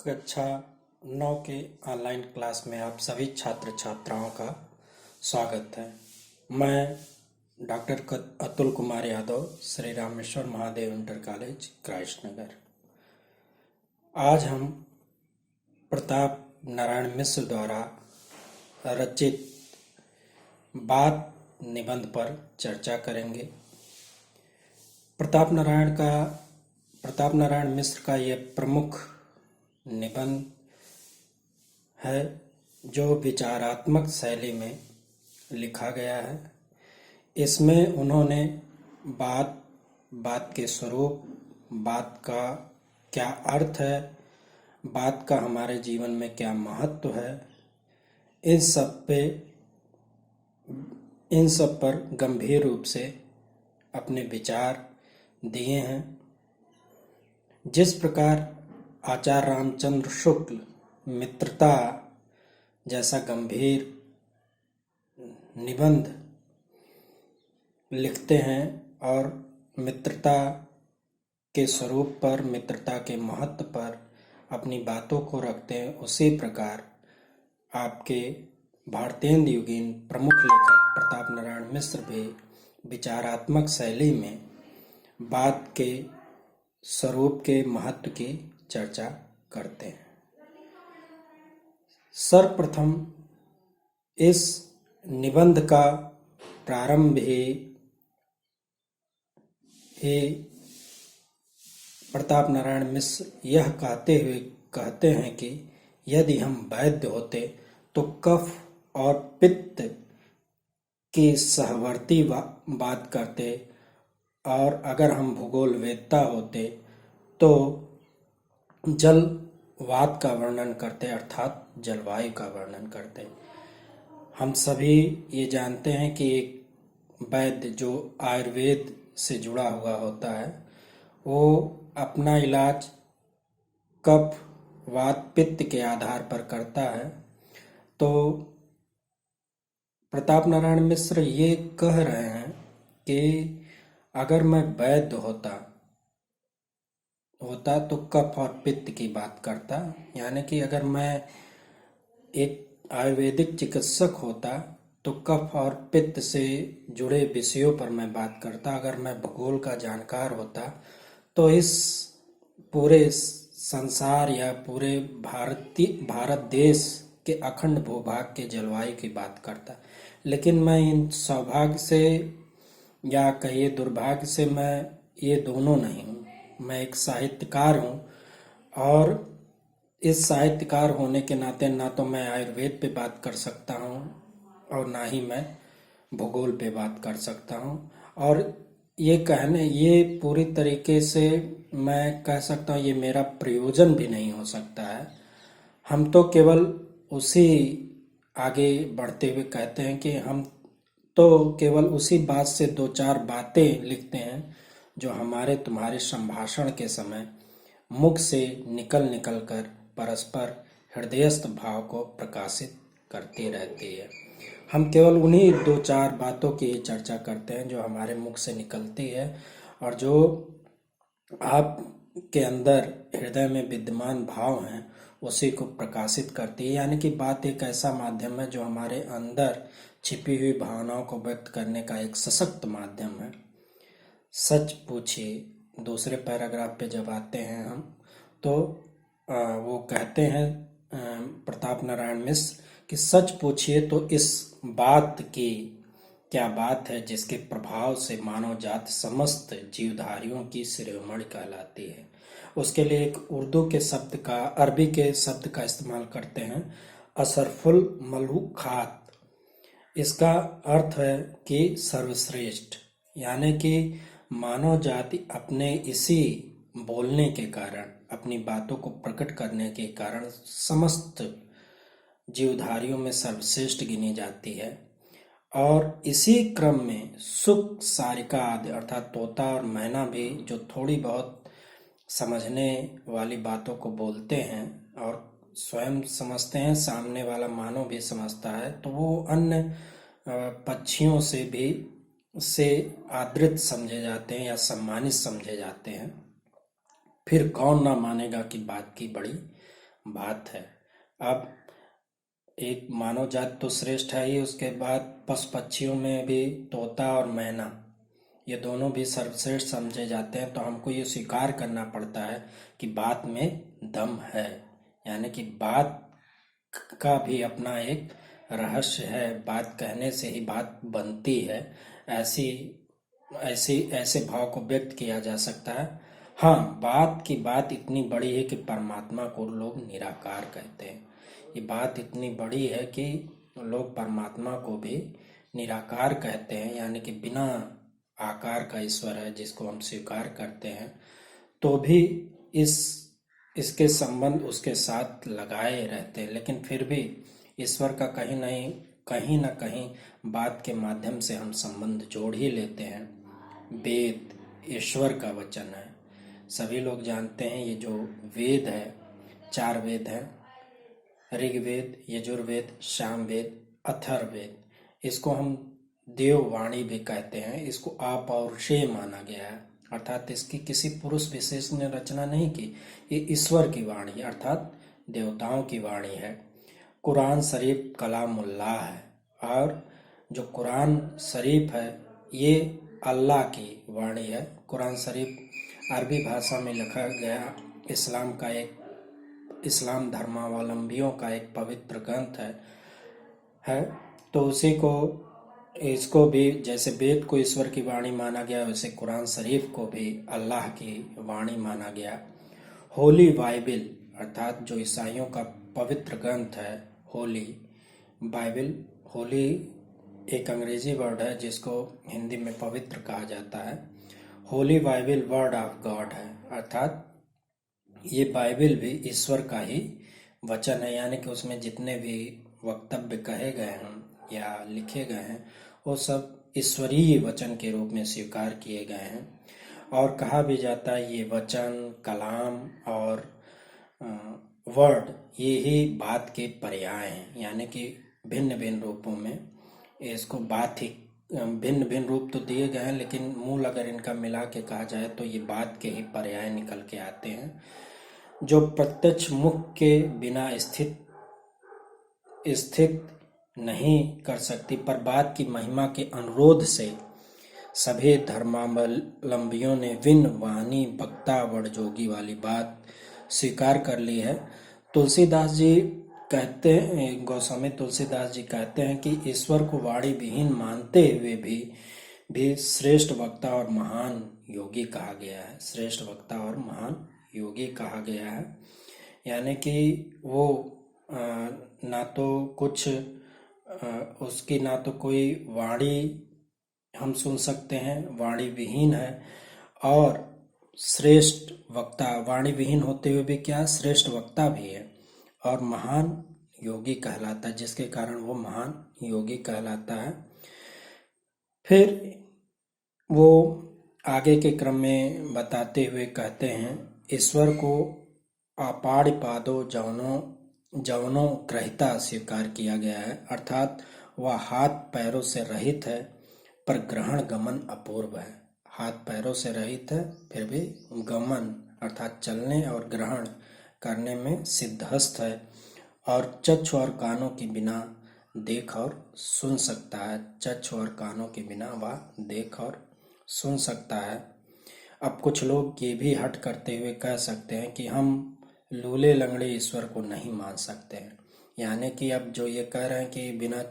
कक्षा 9 के online class में आप सभी छात्र छात्राओं का स्वागत है। मैं doctor Atul Kumar Yadav, Shri Rameshwar Mahadev inter college, Christ Nagar. आज हम प्रताप नारायण मिश्र द्वारा रचित बात निबंध पर चर्चा करेंगे। प्रताप नारायण मिश्र का यह प्रमुख निबंध है जो विचारात्मक शैली में लिखा गया है। इसमें उन्होंने बात के स्वरूप, बात का क्या अर्थ है, बात का हमारे जीवन में क्या महत्व है, इन सब पर गंभीर रूप से अपने विचार दिए हैं। जिस प्रकार आचार्य रामचंद्र शुक्ल मित्रता जैसा गंभीर निबंध लिखते हैं और मित्रता के स्वरूप पर, मित्रता के महत्व पर अपनी बातों को रखते हैं, उसी प्रकार आपके भारतेंदु युगीन प्रमुख लेखक प्रताप नारायण मिश्र भी विचारात्मक शैली में बात के स्वरूप के महत्व की चर्चा करते हैं। सर्वप्रथम इस निबंध का प्रारंभ ही प्रताप नारायण मिश्र यह कहते हैं कि यदि हम वैद्य होते तो कफ और पित्त की सहवर्ती बात करते, और अगर हम भूगोल वेत्ता होते तो जलवात का वर्णन करते, अर्थात जलवायु का वर्णन करते। हम सभी ये जानते हैं कि एक वैद्य जो आयुर्वेद से जुड़ा हुआ होता है वो अपना इलाज कफ, वात, पित्त के आधार पर करता है। तो प्रताप नारायण मिश्र ये कह रहे हैं कि अगर मैं वैद्य होता तो कफ और पित्त की बात करता, यानी कि अगर मैं एक आयुर्वेदिक चिकित्सक होता तो कफ और पित्त से जुड़े विषयों पर मैं बात करता। अगर मैं भूगोल का जानकार होता तो इस पूरे संसार या पूरे भारत देश के अखंड भूभाग के जलवायु की बात करता। लेकिन मैं इन सौभाग्य से या कहिए दुर्भाग्य से मैं ये दोनों नहीं हूँ। मैं एक साहित्यकार हूँ और इस साहित्यकार होने के नाते ना तो मैं आयुर्वेद पे बात कर सकता हूँ और ना ही मैं भूगोल पे बात कर सकता हूँ। और ये पूरी तरीके से मैं कह सकता हूँ ये मेरा प्रयोजन भी नहीं हो सकता है। हम तो केवल उसी आगे बढ़ते हुए कहते हैं कि हम तो केवल उसी बात से दो चार बातें लिखते हैं जो हमारे तुम्हारे संभाषण के समय मुख से निकल कर परस्पर हृदयस्थ भाव को प्रकाशित करती रहती है। हम केवल उन्हीं दो चार बातों की चर्चा करते हैं जो हमारे मुख से निकलती है और जो आपके अंदर हृदय में विद्यमान भाव हैं उसी को प्रकाशित करती है। यानी कि बात एक ऐसा माध्यम है जो हमारे अंदर छिपी हुई भावनाओं को व्यक्त करने का एक सशक्त माध्यम है। सच पूछिए दूसरे पैराग्राफ पे जब आते हैं हम तो वो कहते हैं प्रताप नारायण मिश्र कि सच पूछिए तो इस बात की क्या बात है जिसके प्रभाव से मानव जाति समस्त जीवधारियों की शिरोमणि कहलाती है। उसके लिए एक अरबी के शब्द का इस्तेमाल करते हैं, असरफुल मलूखात। इसका अर्थ है कि सर्वश्रेष्ठ, यानी कि मानव जाति अपने इसी बोलने के कारण, अपनी बातों को प्रकट करने के कारण समस्त जीवधारियों में सर्वश्रेष्ठ गिनी जाती है। और इसी क्रम में सुक, सारिका आदि अर्थात तोता और मैना भी जो थोड़ी बहुत समझने वाली बातों को बोलते हैं और स्वयं समझते हैं, सामने वाला मानव भी समझता है, तो वो अन्य पक्षियों से आदृत समझे जाते हैं या सम्मानित समझे जाते हैं। फिर कौन ना मानेगा कि बात की बड़ी बात है। अब एक मानव जात तो श्रेष्ठ है ही, उसके बाद पशु पक्षियों में भी तोता और मैना ये दोनों भी सर्वश्रेष्ठ समझे जाते हैं। तो हमको ये स्वीकार करना पड़ता है कि बात में दम है, यानी कि बात का भी अपना एक रहस्य है, बात कहने से ही बात बनती है। ऐसी ऐसी ऐसे भाव को व्यक्त किया जा सकता है। हाँ, बात की बात इतनी बड़ी है कि परमात्मा को लोग निराकार कहते हैं। ये बात इतनी बड़ी है कि लोग परमात्मा को भी निराकार कहते हैं, यानी कि बिना आकार का ईश्वर है जिसको हम स्वीकार करते हैं, तो भी इस इसके संबंध उसके साथ लगाए रहते हैं। लेकिन फिर भी ईश्वर का कहीं ना कहीं बात के माध्यम से हम संबंध जोड़ ही लेते हैं। वेद ईश्वर का वचन है। सभी लोग जानते हैं ये जो वेद है, 4 वेद हैं, ऋग्वेद, यजुर्वेद, सामवेद, अथर्ववेद। इसको हम देववाणी भी कहते हैं। इसको अपौरुषेय माना गया है, अर्थात इसकी किसी पुरुष विशेष ने रचना नहीं की। ये ईश्वर की वाणी अर्थात देवताओं की वाणी है। कुरान शरीफ कलामुल्लाह है, और जो कुरान शरीफ है ये अल्लाह की वाणी है। कुरान शरीफ अरबी भाषा में लिखा गया इस्लाम धर्मावलंबियों का एक पवित्र ग्रंथ है। तो उसी को इसको भी जैसे वेद को ईश्वर की वाणी माना गया, वैसे कुरान शरीफ को भी अल्लाह की वाणी माना गया। होली बाइबिल अर्थात जो ईसाइयों का पवित्र ग्रंथ है, होली बाइबिल। होली एक अंग्रेजी वर्ड है जिसको हिंदी में पवित्र कहा जाता है। Holi Bible word of God है, अर्थात ये बाइबिल भी ईश्वर का ही वचन है, यानी कि उसमें जितने भी वक्तव्य कहे गए हैं या लिखे गए हैं वो सब ईश्वरीय वचन के रूप में स्वीकार किए गए हैं। और कहा भी जाता है ये वचन, कलाम और वर्ड ये ही बात के पर्याय हैं, यानी कि भिन्न भिन्न रूपों में इसको बात ही भिन्न भिन्न रूप तो दिए गए हैं, लेकिन मूल अगर इनका मिला के कहा जाए तो ये बात के ही पर्याय निकल के आते हैं, जो प्रत्यक्ष मुख के बिना स्थित नहीं कर सकती, पर बात की महिमा के अनुरोध से सभी धर्मावलंबियों ने विन वाणी वक्ता वडजोगी वाली बात स्वीकार कर ली है। तुलसीदास जी कहते हैं, गोस्वामी तुलसीदास जी कहते हैं कि ईश्वर को वाणी विहीन मानते हुए भी श्रेष्ठ वक्ता और महान योगी कहा गया है। श्रेष्ठ वक्ता और महान योगी कहा गया है, यानी कि वो ना तो कुछ उसकी ना तो कोई वाणी हम सुन सकते हैं, वाणी विहीन है, और श्रेष्ठ वक्ता, वाणी विहीन होते हुए भी क्या श्रेष्ठ वक्ता भी है, और महान योगी कहलाता है, जिसके कारण वो महान योगी कहलाता है। फिर वो आगे के क्रम में बताते हुए कहते हैं, ईश्वर को अपाढ़ पादो जवनो ग्रहिता स्वीकार किया गया है, अर्थात वह हाथ पैरों से रहित है पर ग्रहण गमन अपूर्व है। हाथ पैरों से रहित है फिर भी गमन अर्थात चलने और ग्रहण करने में सिद्धहस्त है, और चक्षु और कानों के बिना देख और सुन सकता है। चक्षु और कानों के बिना वह देख और सुन सकता है। अब कुछ लोग ये भी हट करते हुए कह सकते हैं कि हम लूले लंगड़े ईश्वर को नहीं मान सकते हैं, यानी कि अब जो ये कह रहे हैं कि बिना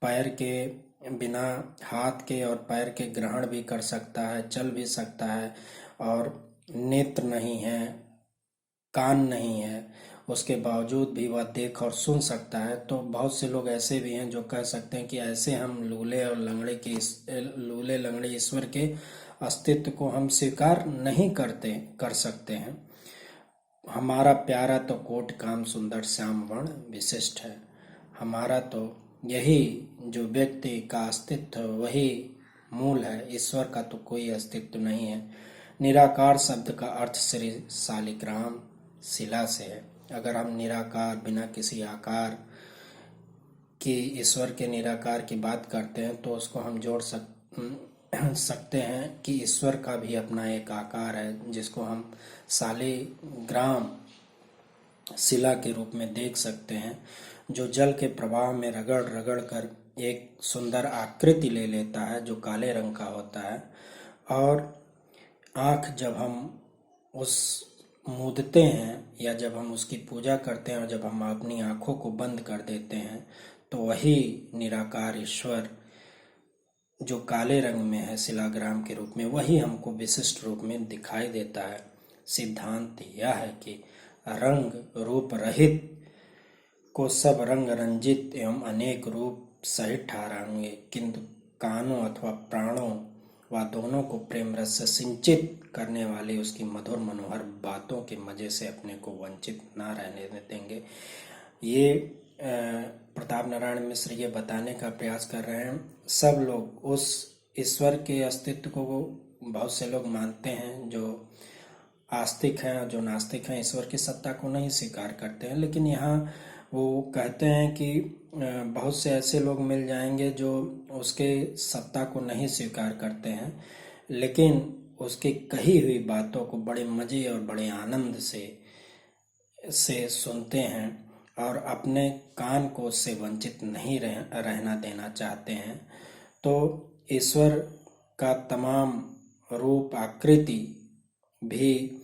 पैर के, बिना हाथ के और पैर के ग्रहण भी कर सकता है, चल भी सकता है, और नेत्र नहीं है, कान नहीं है, उसके बावजूद भी वह देख और सुन सकता है। तो बहुत से लोग ऐसे भी हैं जो कह सकते हैं कि ऐसे हम लूले लंगड़े ईश्वर के अस्तित्व को हम स्वीकार नहीं कर सकते हैं। हमारा प्यारा तो कोट काम सुंदर श्याम वर्ण विशिष्ट है। हमारा तो यही जो व्यक्ति का अस्तित्व वही मूल है, ईश्वर का तो कोई अस्तित्व नहीं है। निराकार शब्द का अर्थ श्री शालिग्राम शिला से है। अगर हम निराकार बिना किसी आकार की ईश्वर के निराकार की बात करते हैं तो उसको हम जोड़ सकते हैं कि ईश्वर का भी अपना एक आकार है, जिसको हम शालिग्राम शिला के रूप में देख सकते हैं, जो जल के प्रवाह में रगड़ रगड़ कर एक सुंदर आकृति ले लेता है जो काले रंग का होता है। और आँख जब हम उस मूंदते हैं या जब हम उसकी पूजा करते हैं और जब हम अपनी आँखों को बंद कर देते हैं तो वही निराकार ईश्वर जो काले रंग में है शिलाग्राम के रूप में, वही हमको विशिष्ट रूप में दिखाई देता है। सिद्धांत यह है कि रंग रूप रहित को सब रंग रंजित एवं अनेक रूप सहित ठहराएंगे, किंतु कानों अथवा प्राणों व दोनों को प्रेम रस से सिंचित करने वाली उसकी मधुर मनोहर बातों के मजे से अपने को वंचित ना रहने देंगे। ये प्रताप नारायण मिश्र ये बताने का प्रयास कर रहे हैं। सब लोग उस ईश्वर के अस्तित्व को बहुत से लोग मानते हैं, जो आस्तिक हैं और जो नास्तिक हैं ईश्वर की सत्ता को नहीं स्वीकार करते हैं। लेकिन यहाँ वो कहते हैं कि बहुत से ऐसे लोग मिल जाएंगे जो उसके सत्ता को नहीं स्वीकार करते हैं, लेकिन उसकी कही हुई बातों को बड़े मजे और बड़े आनंद से सुनते हैं और अपने कान को उससे वंचित नहीं रहना देना चाहते हैं। तो ईश्वर का तमाम रूप आकृति भी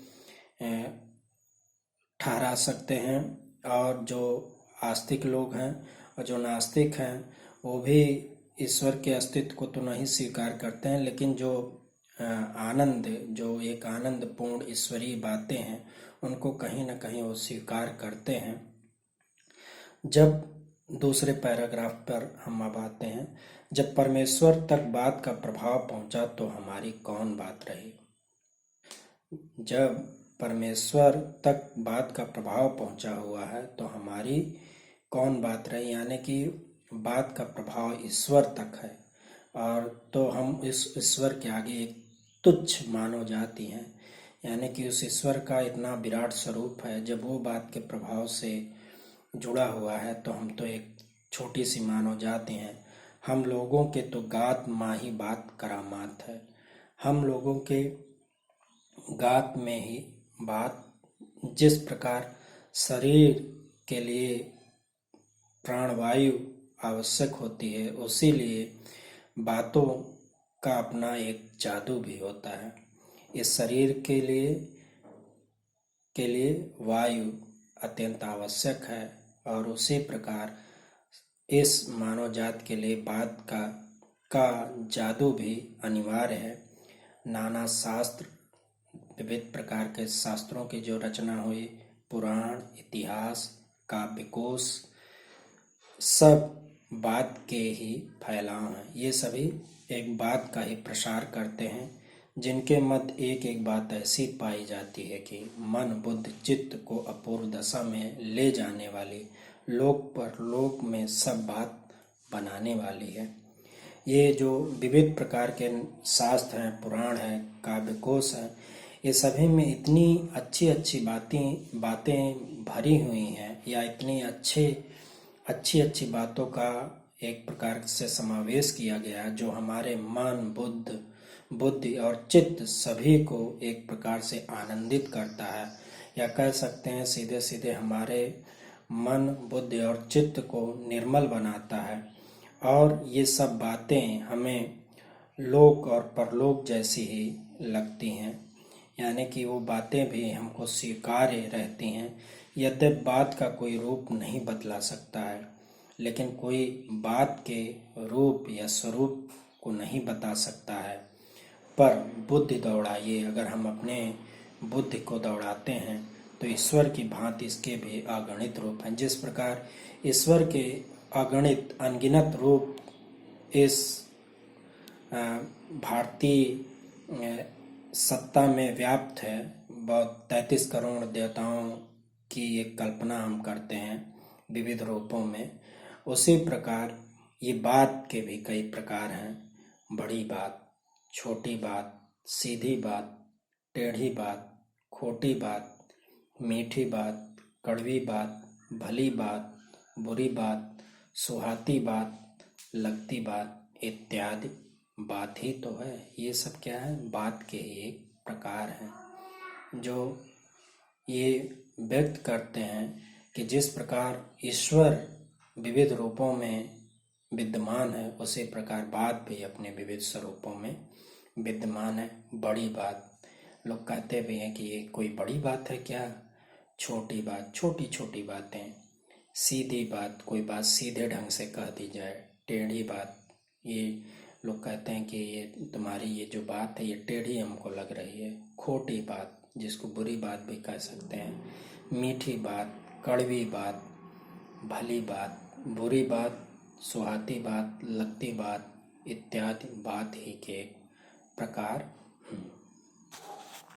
ठहरा सकते हैं, और जो आस्तिक लोग हैं और जो नास्तिक हैं वो भी ईश्वर के अस्तित्व को तो नहीं स्वीकार करते हैं, लेकिन जो आनंद, जो एक आनंद पूर्ण ईश्वरीय बातें हैं उनको कहीं ना कहीं वो स्वीकार करते हैं। जब दूसरे पैराग्राफ पर हम अब आते हैं, जब परमेश्वर तक बात का प्रभाव पहुंचा तो हमारी कौन बात रही। जब परमेश्वर तक बात का प्रभाव पहुंचा हुआ है तो हमारी कौन बात रही, यानी कि बात का प्रभाव ईश्वर तक है, और तो हम इस ईश्वर के आगे एक तुच्छ मानव जाति हैं। यानी कि उस ईश्वर का इतना विराट स्वरूप है, जब वो बात के प्रभाव से जुड़ा हुआ है तो हम तो एक छोटी सी मानव जाति हैं। हम लोगों के तो गात माही बात करामात है। हम लोगों के गात में ही बात, जिस प्रकार शरीर के लिए प्राणवायु आवश्यक होती है, उसी लिए बातों का अपना एक जादू भी होता है। इस शरीर के लिए वायु अत्यंत आवश्यक है, और उसी प्रकार इस मानव जात के लिए बात का जादू भी अनिवार्य है। नाना शास्त्र, विविध प्रकार के शास्त्रों की जो रचना हुई, पुराण, इतिहास, काव्यकोश, सब बात के ही फैलाव हैं। ये सभी एक बात का ही प्रसार करते हैं, जिनके मध्य एक एक बात ऐसी पाई जाती है कि मन बुद्धि चित्त को अपूर्व दशा में ले जाने वाली, लोक पर लोक में सब बात बनाने वाली है। ये जो विविध प्रकार के शास्त्र हैं, पुराण हैं, काव्यकोश हैं, ये सभी में इतनी अच्छी अच्छी बातें भरी हुई हैं, या इतनी अच्छी बातों का एक प्रकार से समावेश किया गया, जो हमारे मन बुद्धि और चित्त सभी को एक प्रकार से आनंदित करता है, या कह सकते हैं सीधे सीधे हमारे मन बुद्धि और चित्त को निर्मल बनाता है। और ये सब बातें हमें लोक और परलोक जैसी ही लगती हैं, यानी कि वो बातें भी हमको स्वीकार्य रहती हैं। यद्यपि बात का कोई रूप नहीं बतला सकता है, लेकिन कोई बात के रूप या स्वरूप को नहीं बता सकता है। पर बुद्धि दौड़ाइए, अगर हम अपने बुद्धि को दौड़ाते हैं तो ईश्वर की भांति इसके भी अगणित रूप हैं। जिस प्रकार ईश्वर के अगणित अनगिनत रूप इस भारतीय सत्ता में व्याप्त है, बहुत 33 करोड़ देवताओं की एक कल्पना हम करते हैं विविध रूपों में, उसी प्रकार ये बात के भी कई प्रकार हैं। बड़ी बात, छोटी बात, सीधी बात, टेढ़ी बात, खोटी बात, मीठी बात, कड़वी बात, भली बात, बुरी बात, सुहाती बात, लगती बात इत्यादि बात ही तो है। ये सब क्या है? बात के ही एक प्रकार हैं, जो ये व्यक्त करते हैं कि जिस प्रकार ईश्वर विविध रूपों में विद्यमान है, उसी प्रकार बात भी अपने विविध स्वरूपों में विद्यमान है। बड़ी बात, लोग कहते भी हैं कि ये कोई बड़ी बात है क्या? छोटी बात, छोटी छोटी बातें, सीधी बात, कोई बात सीधे ढंग से कह दी जाए, टेढ़ी बात, ये लोग कहते हैं कि ये तुम्हारी ये जो बात है ये टेढ़ी हमको लग रही है। खोटी बात, जिसको बुरी बात भी कह सकते हैं। मीठी बात, कड़वी बात, भली बात, बुरी बात, सुहाती बात, लगती बात इत्यादि बात ही के प्रकार